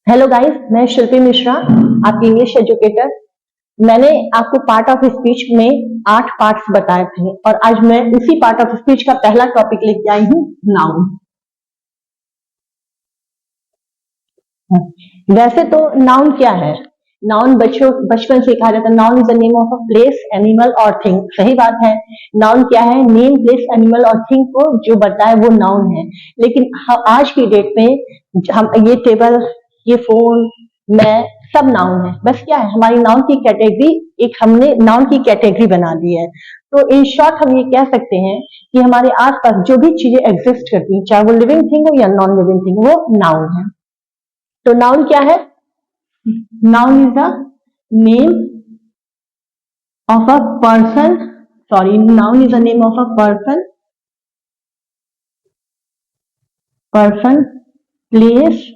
Hello guys, मैं शिल्पी मिश्रा, आपकी English educator. मैंने आपको पार्ट ऑफ स्पीच में 8 पार्ट्स बताए थे और आज मैं उसी पार्ट ऑफ स्पीच का पहला टॉपिक लेके आई हूँ, नाउन। वैसे तो नाउन क्या है? नाउन बचपन से कहा जाता है, noun is the name of a place, animal और थिंग। सही बात है। नाउन क्या है? नेम, प्लेस, एनिमल और थिंग को जो बताए वो नाउन है। लेकिन आज की डेट में हम ये टेबल, ये फोन, मैं, सब नाउन है। बस क्या है, हमारी नाउन की कैटेगरी, एक हमने नाउन की कैटेगरी बना दी है। तो इन शॉर्ट हम ये कह सकते हैं कि हमारे आसपास जो भी चीजें एग्जिस्ट करती हैं, चाहे वो लिविंग थिंग हो या नॉन लिविंग थिंग, वो नाउन है। तो नाउन क्या है? Noun is a name of a person, noun is a name of a person, place,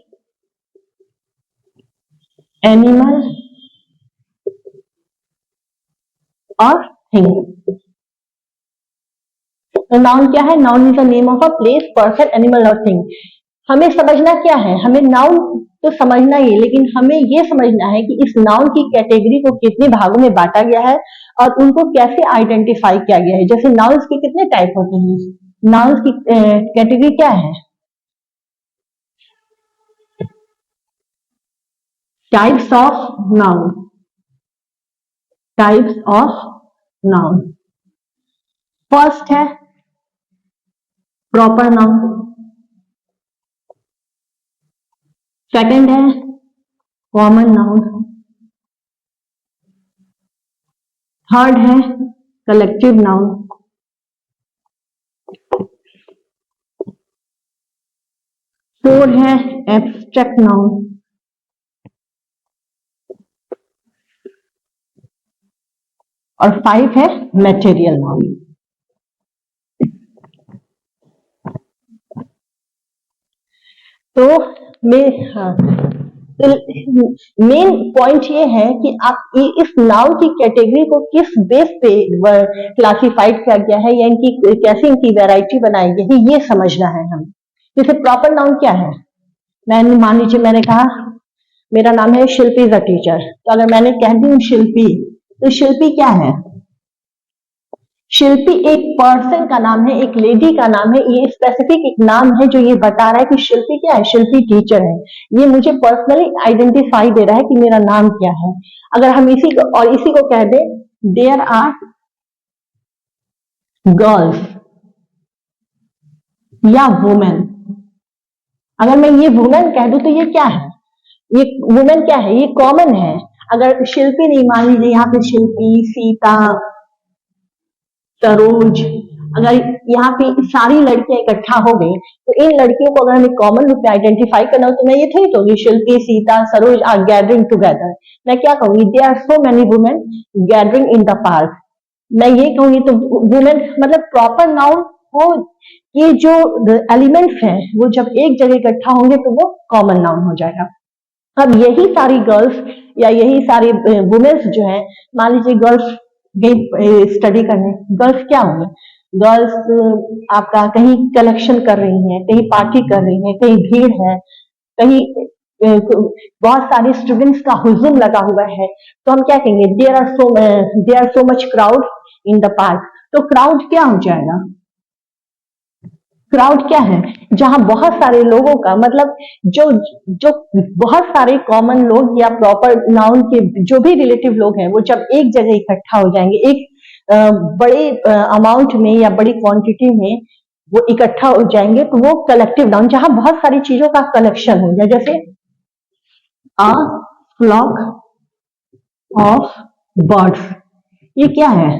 animal और thing। तो नाउन क्या है? Noun is a name of a place, person, animal और थिंग। हमें समझना क्या है? हमें नाउन तो समझना ही है, लेकिन हमें ये समझना है कि इस नाउन की कैटेगरी को कितने भागों में बांटा गया है और उनको कैसे आइडेंटिफाई किया गया है। जैसे नाउन्स के कितने टाइप होते हैं, नाउन्स की कैटेगरी क्या है? Types of noun, types of noun. First है प्रॉपर नाउन, सेकंड है कॉमन नाउन, थर्ड है कलेक्टिव नाउन, फोर है एब्स्ट्रैक्ट नाउन, और 5 है मैटेरियल नाउन। तो मेन पॉइंट ये है कि आप इस नाउन की कैटेगरी को किस बेस पे क्लासिफाइड किया गया है या इनकी कैसे इनकी वैरायटी बनाई गई है, ये समझना है हम। जैसे प्रॉपर नाउन क्या है? मैंने, मान लीजिए मैंने कहा मेरा नाम है शिल्पी द टीचर, तो अगर मैंने कह दी हूँ शिल्पी, तो शिल्पी क्या है? शिल्पी एक पर्सन का नाम है, एक लेडी का नाम है। ये स्पेसिफिक एक नाम है जो ये बता रहा है कि शिल्पी क्या है? शिल्पी टीचर है। ये मुझे पर्सनली आइडेंटिफाई दे रहा है कि मेरा नाम क्या है। अगर हम इसी को कह दें देयर आर गर्ल्स या वुमेन, अगर मैं ये वुमेन कह दूं तो ये क्या है? ये वुमेन क्या है? ये कॉमन है। अगर शिल्पी नहीं, मान लीजिए यहाँ पे शिल्पी, सीता, सरोज, अगर यहाँ पे सारी लड़कियां इकट्ठा हो गई तो इन लड़कियों को अगर हमें कॉमन रूप में आइडेंटिफाई करना हो तो मैं ये थोड़ी कहूंगी Shilpi, Sita, Saroj are gathering together. मैं क्या कहूंगी? There are so many women gathering in the park. मैं ये कहूंगी। तो वुमेन मतलब प्रॉपर नाउन वो, ये जो एलिमेंट्स हैं वो जब एक जगह इकट्ठा होंगे तो वो कॉमन नाउन हो जाएगा। अब यही सारी गर्ल्स या यही सारी वुमेन्स जो है, मान लीजिए गर्ल्स गई स्टडी करने, गर्ल्स क्या होंगे? गर्ल्स आपका कहीं कलेक्शन कर रही हैं, कहीं पार्टी कर रही हैं, कहीं भीड़ है, कहीं बहुत सारे स्टूडेंट्स का हुजूम लगा हुआ है, तो हम क्या कहेंगे? There are so much crowd in the park. तो क्राउड क्या हो जाएगा? क्राउड क्या है? जहां बहुत सारे लोगों का मतलब जो जो बहुत सारे कॉमन लोग या प्रॉपर नाउन के जो भी रिलेटिव लोग हैं वो जब एक जगह इकट्ठा हो जाएंगे, एक बड़े अमाउंट में या बड़ी क्वांटिटी में वो इकट्ठा हो जाएंगे, तो वो कलेक्टिव नाउन, जहां बहुत सारी चीजों का कलेक्शन हो जाए। जैसे अ फ्लॉक ऑफ बर्ड्स, ये क्या है?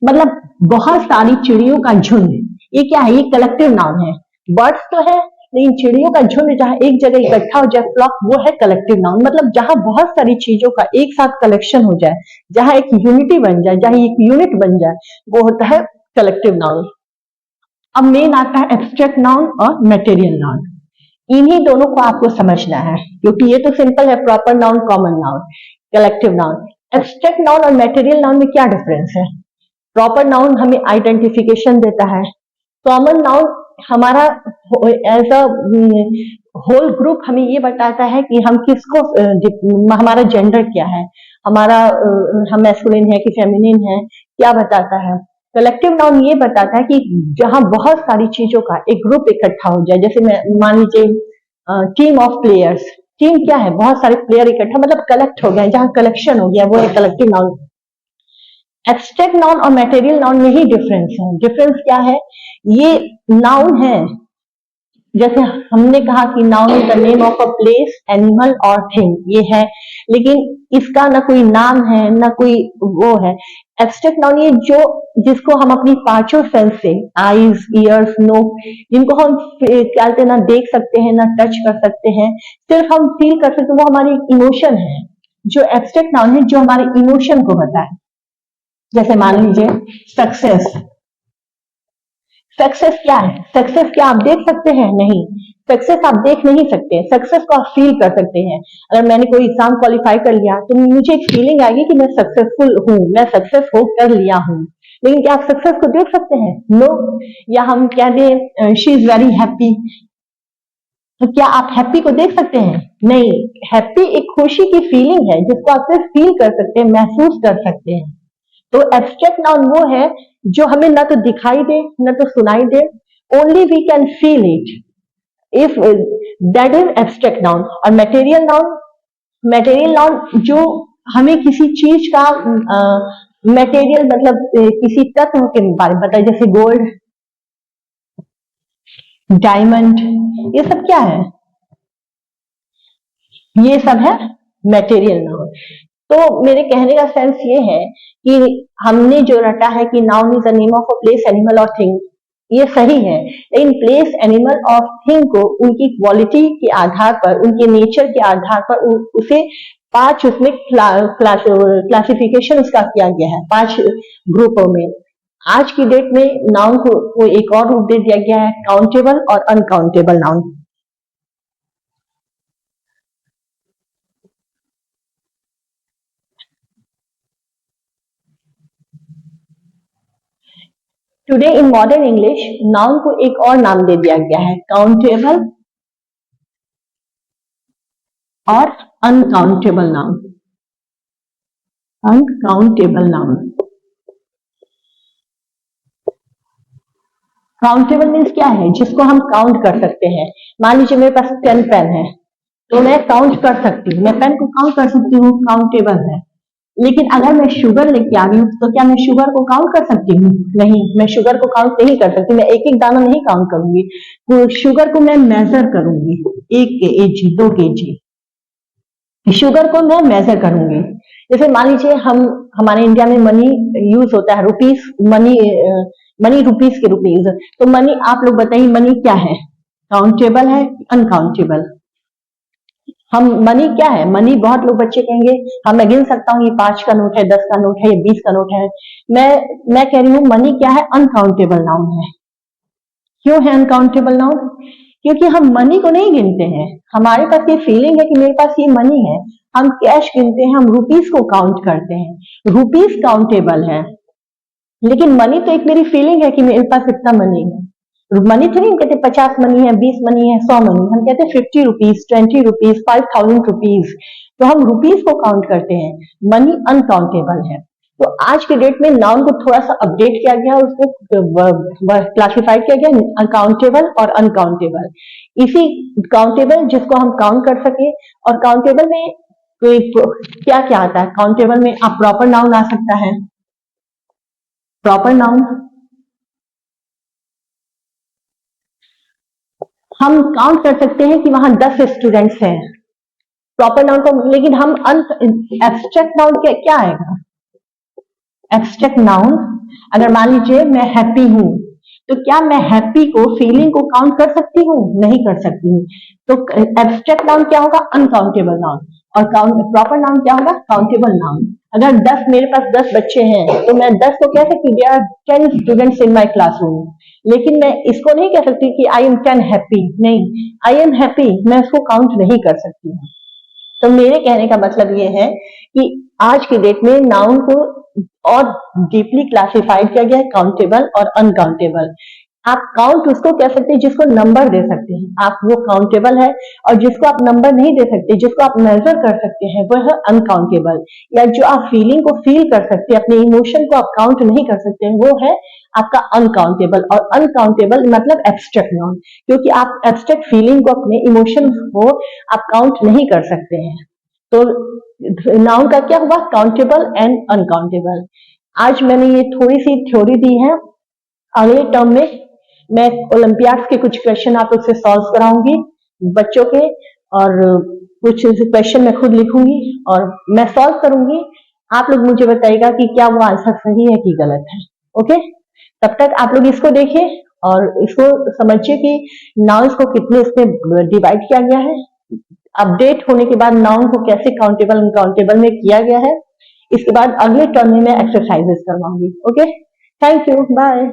मतलब बहुत सारी चिड़ियों का झुंड। ये क्या है? ये कलेक्टिव नाउन है। बर्ड्स तो है, लेकिन चिड़ियों का झुंड जहां एक जगह इकट्ठा हो जाए, फ्लॉक, वो है कलेक्टिव नाउन। मतलब जहां बहुत सारी चीजों का एक साथ कलेक्शन हो जाए, जहां एक यूनिटी बन जाए, जहां एक यूनिट बन जाए, वो होता है कलेक्टिव नाउन। अब मेन आता है एब्स्ट्रैक्ट नाउन और मैटेरियल नाउन। इन्हीं दोनों को आपको समझना है, क्योंकि ये तो सिंपल है, proper noun, common noun, collective noun. Abstract noun और मैटेरियल नाउन में क्या डिफरेंस है? प्रॉपर नाउन हमें आइडेंटिफिकेशन देता है, कॉमन नाउन हमारा एज अ होल ग्रुप हमें ये बताता है कि हम किसको हमारा जेंडर क्या है, हमारा हम मैस्कुलिन है कि फेमिनिन है, क्या बताता है। कलेक्टिव नाउन ये बताता है कि जहां बहुत सारी चीजों का एक ग्रुप इकट्ठा हो जाए, जैसे मैं मान लीजिए टीम ऑफ प्लेयर्स। टीम क्या है, बहुत सारे प्लेयर इकट्ठा मतलब कलेक्ट हो गए, जहां कलेक्शन हो गया वो है कलेक्टिव नाउन। एब्स्ट्रैक्ट नाउन और मटेरियल नाउन में ही डिफरेंस है। डिफरेंस क्या है, ये नाउन है, जैसे हमने कहा कि noun is the name of a place, animal और थिंग, ये है, लेकिन इसका ना कोई नाम है ना कोई वो है। एब्स्ट्रैक्ट नाउन ये जो जिसको हम अपनी पांचों सेंस से, आईज, ईयर्स, नोज, जिनको हम क्या कहते हैं, ना देख सकते हैं ना टच कर सकते हैं, सिर्फ हम फील कर सकते हैं, वो हमारी इमोशन है। जो एब्स्ट्रैक्ट नाउन है जो हमारे इमोशन को बताए, जैसे मान लीजिए सक्सेस। सक्सेस क्या है, सक्सेस क्या आप देख सकते हैं? नहीं, सक्सेस आप देख नहीं सकते, सक्सेस को आप फील कर सकते हैं। अगर मैंने कोई एग्जाम क्वालिफाई कर लिया तो मुझे एक फीलिंग आएगी कि मैं सक्सेसफुल हूं, मैं सक्सेस हो कर लिया हूं, लेकिन क्या आप सक्सेस को देख सकते हैं? नो। या हम कह दें शी इज वेरी हैप्पी, तो क्या आप हैप्पी को देख सकते हैं? नहीं। हैप्पी एक खुशी की फीलिंग है जिसको आप सिर्फ फील कर सकते हैं, महसूस कर सकते हैं। तो एब्स्ट्रैक्ट नाउन वो है जो हमें ना तो दिखाई दे ना तो सुनाई दे, only we can feel it, if that is abstract noun. और मटेरियल नाउन जो हमें किसी चीज का मटेरियल मतलब किसी तत्व के बारे में बताए, जैसे गोल्ड, डायमंड, ये सब क्या है? ये सब है मटेरियल नाउन। तो मेरे कहने का सेंस ये है कि हमने जो रटा है कि noun is the name of a place, animal और थिंग, ये सही है, लेकिन प्लेस, एनिमल और थिंग को उनकी क्वालिटी के आधार पर, उनके नेचर के आधार पर उसे पांच उसमें क्लासिफिकेशन उसका किया गया है, पांच ग्रुपों में। आज की डेट में नाउन को एक और रूप दे दिया गया है, काउंटेबल और uncountable noun. Today in modern English noun को एक और नाम दे दिया गया है, काउंटेबल और uncountable noun. Uncountable noun, countable means क्या है, जिसको हम काउंट कर सकते हैं। मान लीजिए मेरे पास 10 पेन है, तो मैं काउंट कर सकती हूँ, मैं पेन को काउंट कर सकती हूँ, काउंटेबल है। लेकिन अगर मैं शुगर लेके आ रही हूँ तो क्या मैं शुगर को काउंट कर सकती हूँ? नहीं, मैं शुगर को काउंट नहीं कर सकती, मैं एक एक दाना नहीं काउंट करूंगी, तो शुगर को मैं मेजर करूंगी, 1 kg 2 kg शुगर को मैं मेजर करूंगी। जैसे मान लीजिए हमारे इंडिया में मनी यूज होता है, रुपीस, मनी रुपीस के रूप में यूज है, तो मनी आप लोग बताइए मनी क्या है, काउंटेबल है अनकाउंटेबल? हम मनी क्या है, मनी बहुत लोग बच्चे कहेंगे हाँ मैं गिन सकता हूँ, ये 5 का नोट है, 10 का नोट है, ये 20 का नोट है। मैं कह रही हूँ मनी क्या है, अनकाउंटेबल नाउन है। क्यों है अनकाउंटेबल नाउन? क्योंकि हम मनी को नहीं गिनते हैं, हमारे पास ये फीलिंग है कि मेरे पास ये मनी है, हम कैश गिनते हैं, हम रुपीस को काउंट करते हैं, रुपीस काउंटेबल है। लेकिन मनी तो एक मेरी फीलिंग है कि मेरे पास इतना मनी है। मनी तो नहीं हम कहते 50 मनी है, 20 मनी है, 100 मनी, हम कहते 50 रुपीज, 20 रुपीज, 5000 रुपीज, तो हम रुपीज को काउंट करते हैं। मनी अनकाउंटेबल है। तो आज के डेट में नाउन को थोड़ा सा अपडेट किया गया, उसको क्लासिफाई किया गया काउंटेबल और अनकाउंटेबल। इसी काउंटेबल जिसको हम काउंट कर सके, और काउंटेबल में कोई क्या क्या आता है, काउंटेबल में आप प्रॉपर नाउन आ सकता है, प्रॉपर नाउन हम काउंट कर सकते हैं कि वहां 10 स्टूडेंट्स हैं, प्रॉपर नाउन को। लेकिन हम एब्स्ट्रैक्ट नाउन क्या आएगा, एब्स्ट्रैक्ट नाउन अगर मान लीजिए मैं हैप्पी हूं, तो क्या मैं हैप्पी को, फीलिंग को काउंट कर सकती हूँ? नहीं कर सकती हूँ। तो एब्स्ट्रैक्ट नाउन क्या होगा, अनकाउंटेबल नाउन, और प्रॉपर नाउन क्या होगा, काउंटेबल नाउन। अगर 10 मेरे पास 10 बच्चे हैं तो मैं 10 को कह सकती हूँ there are 10 students in my classroom, लेकिन मैं इसको नहीं कह सकती कि आई एम 10 हैप्पी, नहीं, आई एम हैप्पी मैं उसको काउंट नहीं कर सकती हूँ। तो मेरे कहने का मतलब ये है कि आज की डेट में नाउन को और डीपली क्लासिफाइड किया गया है, काउंटेबल और अनकाउंटेबल। आप काउंट उसको कह सकते हैं जिसको नंबर दे सकते हैं, आप वो काउंटेबल है। और जिसको आप नंबर नहीं दे सकते, जिसको आप मेजर कर सकते हैं, वो है अनकाउंटेबल। या जो आप फीलिंग को फील कर सकते हैं, अपने इमोशन को आप काउंट नहीं कर सकते हैं, वो है आपका अनकाउंटेबल। और अनकाउंटेबल मतलब एब्स्ट्रैक्ट नाउन, क्योंकि आप एब्स्ट्रैक्ट फीलिंग को, अपने इमोशंस को आप काउंट नहीं कर सकते हैं। तो नाउन का क्या हुआ, काउंटेबल एंड अनकाउंटेबल। आज मैंने ये थोड़ी सी थ्योरी दी है। अगले टर्म में मैं ओलंपियाड्स के कुछ क्वेश्चन आप लोग से सॉल्व कराऊंगी बच्चों के, और कुछ क्वेश्चन मैं खुद लिखूंगी और मैं सॉल्व करूंगी। आप लोग मुझे बताइएगा कि क्या वो आंसर सही है कि गलत है। ओके, तब तक आप लोग इसको देखें और इसको समझिए कि नाउन्स को कितने इसमें डिवाइड किया गया है, अपडेट होने के बाद नाउन को कैसे काउंटेबल अनकाउंटेबल में किया गया है। इसके बाद अगले टर्म में मैं एक्सरसाइजेस करवाऊंगी। Okay, thank you, bye.